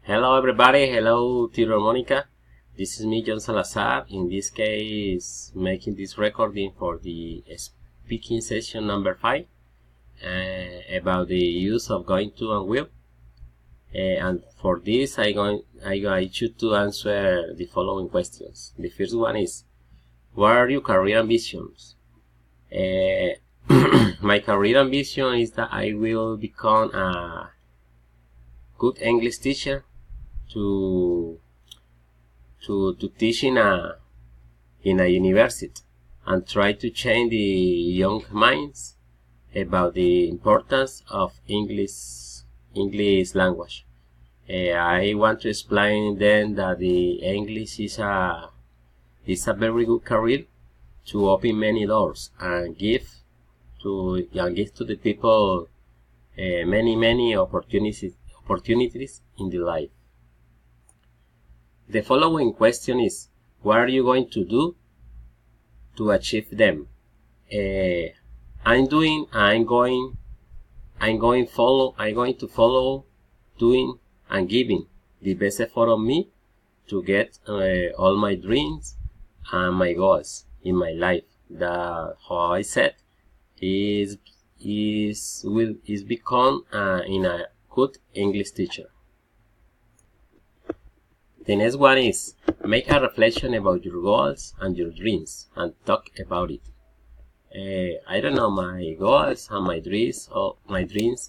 Hello everybody, hello Tiro Monica. This is me, John Salazar. In this case, making this recording for the speaking session number 5 about the use of going to and will. And for this, I choose to answer the following questions. The first one is, what are your career ambitions? My career ambition is that I will become a good English teacher to teach in a university and try to change the young minds about the importance of English language. I want to explain then that the English is a very good career to open many doors and give to the people many opportunities in the life. The following question is, what are you going to do to achieve them? I'm going to follow doing and giving the best effort of me to get all my dreams and my goals in my life. That, how I said, is become in a good English teacher. The next one is, make a reflection about your goals and your dreams and talk about it. I don't know, my goals and my dreams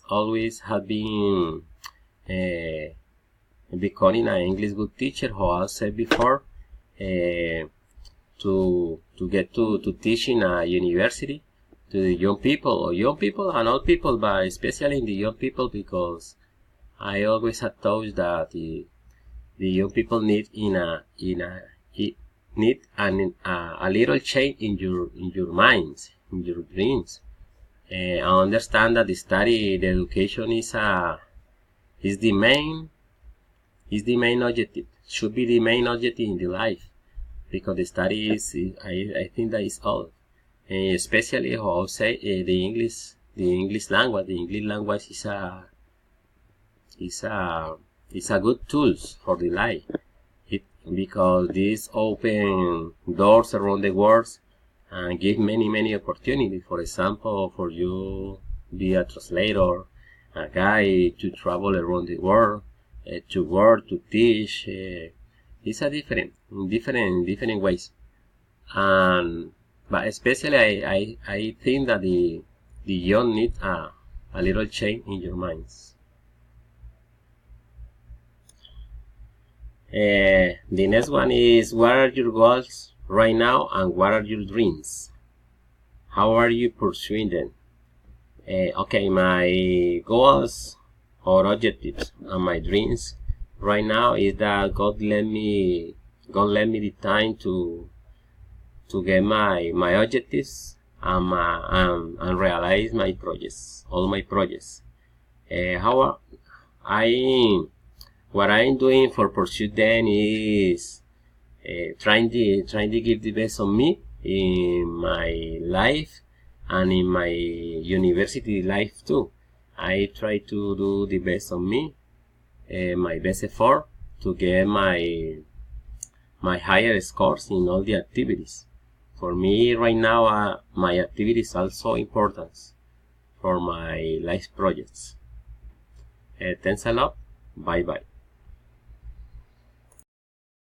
always have been becoming an English good teacher, how I said before, to get to teach in a university to the young people and old people, but especially in the young people, because I always have thought that the young people need a little change in your minds, in your dreams. I understand that the education is the main objective, should be the main objective in the life, because the study is I think that is all, especially how I say the English language. The English language is a good tools for the life, because this open doors around the world and give many opportunities. For example, for you be a translator, a guide to travel around the world, to work, to teach. It's a different ways. But especially I think that the young need a little change in your minds. The next one is, what are your goals right now and what are your dreams? How are you pursuing them? Okay, my goals or objectives and my dreams right now is that God let me the time to get my objectives and realize my projects, all my projects. What I'm doing for pursue them is trying to give the best of me in my life and in my university life too. I try to do the best of me, my best effort to get my higher scores in all the activities. For me right now, my activities are also important for my life projects. Thanks a lot. Bye bye.